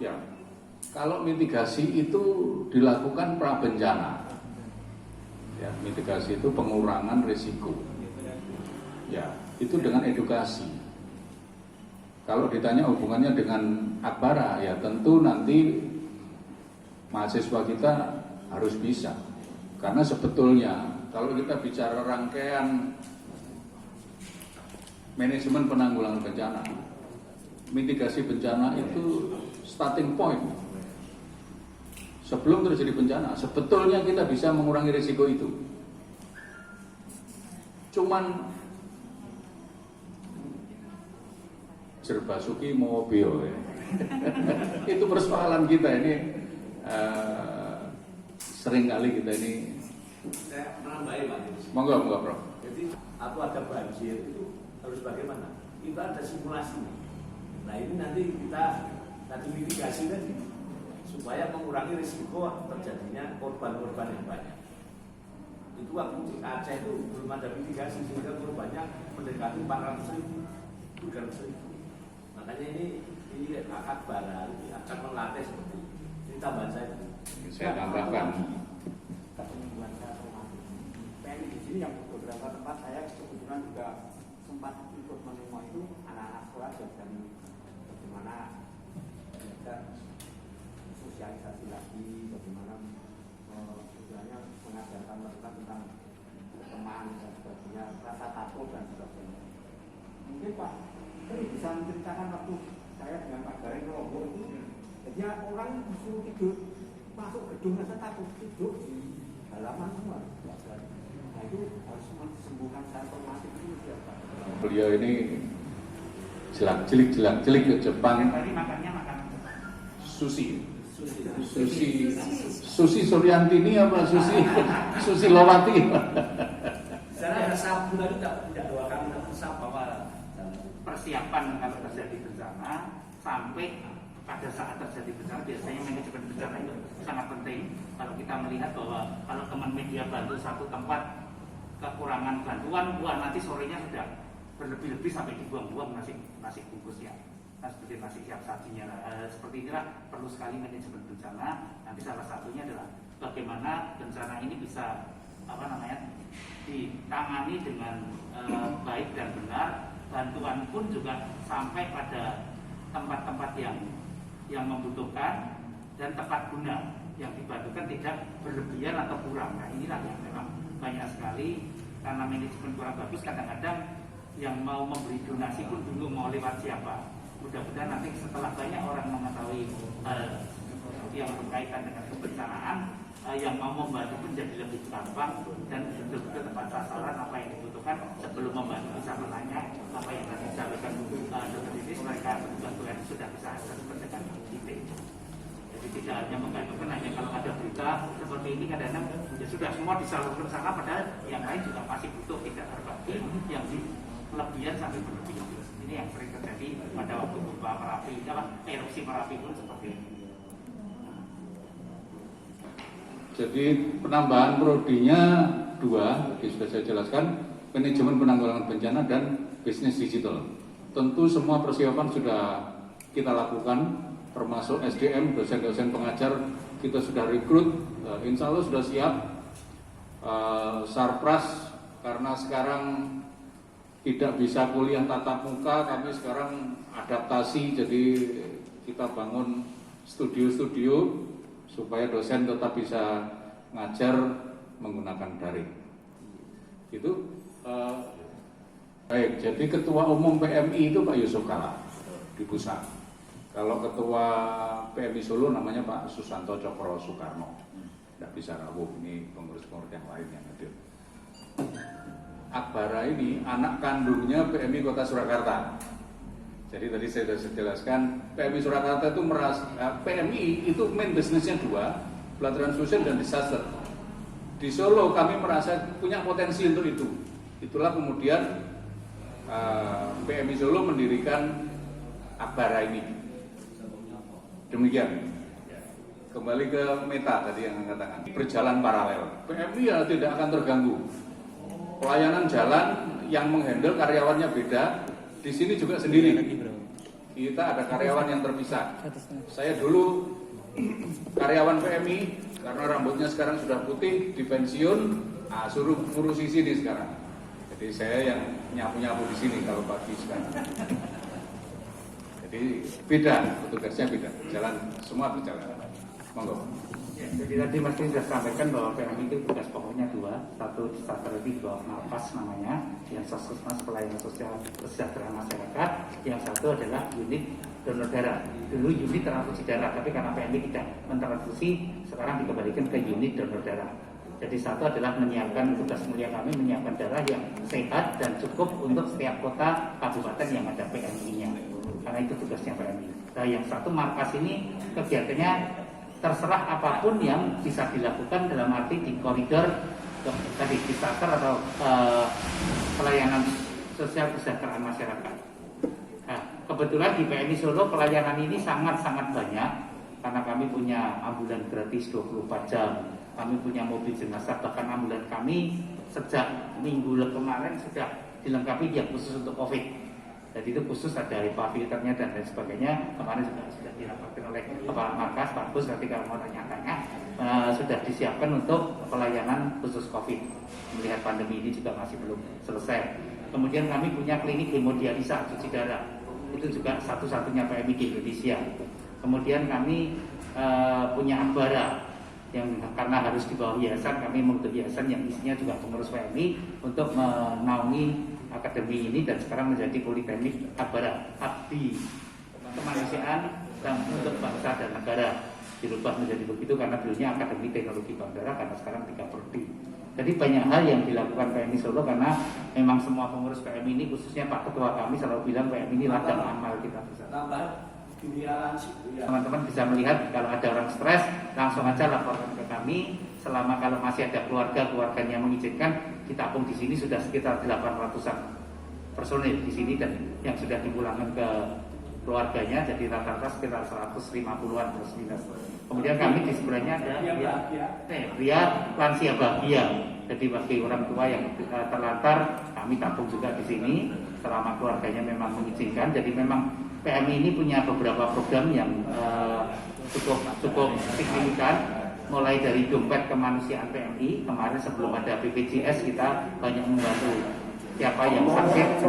Ya, kalau mitigasi itu dilakukan prabencana. Ya, mitigasi itu pengurangan risiko. Ya, itu dengan edukasi. Kalau ditanya hubungannya dengan Akbara, ya tentu nanti mahasiswa kita harus bisa. Karena sebetulnya kalau kita bicara rangkaian manajemen penanggulangan bencana, mitigasi bencana itu starting point. Sebelum terjadi bencana, sebetulnya kita bisa mengurangi risiko itu. Cuman Jerbasuki mobil ya. Itu persoalan kita ini, seringkali kita ini. Saya menambahi Pak. Monggo Prof. Jadi atau ada banjir itu harus bagaimana? Kita ada simulasi. Nah ini nanti kita tadi mitigasi tadi supaya mengurangi risiko terjadinya korban-korban yang banyak. Itu waktu di Aceh itu belum ada mitigasi sehingga korbannya mendekati 400.000, 300.000. Makanya ini Akbara ini akan melatih seperti ini. Ini tambahan saya. Saya tambahkan. PMI di sini yang beberapa tempat saya kebetulan juga sempat ikut menerima itu anak-anak sekolah dan bagaimana kita sosialisasi lagi, bagaimana sebenarnya mengajarkan mereka tentang teman dan sebagainya, rasa takut dan sebagainya. Mungkin Pak bisa menceritakan waktu saya dengan Pak Garing ke Lombok itu, jadi orang disuruh tidur masuk gedung rasa takut, tidur di halaman semua. Nah itu harus disembuhkan secara formatif itu siapa? Beliau ini jelak-jelik ke Jepang. Tadi makannya makanan Susi Suryantini apa Susi Lowati? Secara resap tadi tidak doakan resap bahwa persiapan kalau terjadi bencana sampai pada saat terjadi bencana, biasanya manajemen bencana itu sangat penting. Kalau kita melihat bahwa kalau teman media bantu satu tempat kekurangan bantuan, nanti sorenya sudah berlebih-lebih sampai dibuang-buang nasi bungkusnya. Nah, seperti nasi siap sajinya. Seperti inilah perlu sekali manajemen bencana. Nanti salah satunya adalah bagaimana bencana ini bisa ditangani dengan baik dan benar. Bantuan pun juga sampai pada tempat-tempat yang membutuhkan dan tepat guna yang dibantukan tidak berlebihan atau kurang. Nah inilah yang memang banyak sekali karena manajemen kurang bagus, kadang-kadang yang mau memberi donasi pun bingung mau lewat siapa. Mudah-mudahan nanti setelah banyak orang mengetahui yang berkaitan dengan kebencanaan, yang mau membantu pun jadi lebih gampang dan betul-betul tepat sasaran apa yang dibutuhkan. Sebelum membantu bisa menanya apa yang tadi disampaikan Dr. Didis, mereka bantuan sudah bisa akses dengan detail. Jadi tidak hanya membantukan hanya kalau ada berita seperti ini kadang-kadang ya sudah semua disalurkan ke sana, padahal yang lain juga masih butuh, tidak terbagi, yang di kelebihan sampai berlebihan. Ini yang sering terjadi pada waktu gempa Merapi, erupsi Merapi pun seperti ini. Jadi penambahan prodinya 2, tadi sudah saya jelaskan, manajemen penanggulangan bencana dan bisnis digital. Tentu semua persiapan sudah kita lakukan, termasuk SDM, dosen-dosen pengajar kita sudah rekrut, insya Allah sudah siap. Sarpras karena sekarang tidak bisa kuliah tatap muka, kami sekarang adaptasi, jadi kita bangun studio-studio supaya dosen tetap bisa ngajar menggunakan daring. Itu baik. Jadi ketua umum PMI itu Pak Yusuf Kala di pusat. Kalau ketua PMI Solo namanya Pak Susanto Cokro Soekarno. Tidak bisa rawuh, ini pengurus-pengurus yang lain yang hadir. Akbara ini anak kandungnya PMI Kota Surakarta. Jadi tadi saya sudah jelaskan, PMI Surakarta itu PMI itu main bisnisnya 2, blood transfusion dan disaster. Di Solo kami merasa punya potensi untuk itu. Itulah kemudian PMI Solo mendirikan Akbara ini. Demikian. Kembali ke meta tadi yang katakan, berjalan paralel. PMI ya tidak akan terganggu. Pelayanan jalan yang menghandle karyawannya beda, di sini juga sendiri. kita ada karyawan yang terpisah. Saya dulu karyawan PMI, karena rambutnya sekarang sudah putih, di pensiun, suruh ngurusi sini sekarang. Jadi saya yang nyapu-nyapu di sini kalau pagi sekarang. Jadi beda, tugasnya beda, jalan semua berjalan. Monggo. Ya, jadi tadi Mas sudah sampaikan bahwa PMI itu tugas pokoknya dua, satu strategi, dua markas namanya, yang Sosmas pelayanan sosial kesejahteraan masyarakat, yang satu adalah unit donor darah. Dulu unit transfusi darah, tapi karena PMI tidak mentransfusi, sekarang dikembalikan ke unit donor darah. Jadi satu adalah menyiapkan, tugas mulia kami menyiapkan darah yang sehat dan cukup untuk setiap kota kabupaten yang ada PMI-nya. Karena itu tugasnya PMI. Nah, yang satu markas ini kegiatannya terserah apapun yang bisa dilakukan dalam arti di koridor tadi disaster atau pelayanan sosial kesejahteraan masyarakat. Nah, kebetulan di PMI Solo pelayanan ini sangat-sangat banyak karena kami punya ambulan gratis 24 jam. Kami punya mobil jenazah, bahkan ambulan kami sejak minggu kemarin sudah dilengkapi yang khusus untuk COVID. Jadi itu khusus ada HEPA filternya dan lain sebagainya. Kemarin juga sudah dirapatkan oleh Kepala Markas, bagus nanti kalau mau tanya-tanya sudah disiapkan untuk pelayanan khusus COVID. Melihat pandemi ini juga masih belum selesai. Kemudian kami punya klinik hemodialisa cuci darah. Itu juga satu-satunya PMI di Indonesia. Kemudian kami punya Ambara yang karena harus di bawah yayasan, kami membentuk yayasan yang isinya juga pengurus PMI untuk menaungi akademi ini dan sekarang menjadi Politeknik Ambara, abdi kemanusiaan dan untuk bangsa dan negara. Dirubah menjadi begitu karena dulunya Akademi Teknologi Bandara, karena sekarang 3 prodi. Jadi banyak hal yang dilakukan PMI Solo karena memang semua pengurus PMI ini, khususnya Pak Ketua kami selalu bilang PMI ini ladang amal kita bisa. Teman-teman bisa melihat kalau ada orang stres langsung aja laporkan ke kami. Selama kalau masih ada keluarganya mengizinkan, kita pun di sini sudah sekitar 800-an personil di sini dan yang sudah dipulangkan ke keluarganya, jadi rata-rata sekitar 150-an plus minus. Kemudian kami di sebelahnya ada pria lansia bahagia. Jadi bagi orang tua yang terlantar, kami tampung juga di sini selama keluarganya memang mengizinkan. Jadi memang PMI ini punya beberapa program yang cukup signifikan. Mulai dari dompet kemanusiaan PMI, kemarin sebelum ada BPJS kita banyak membantu siapa yang sakit,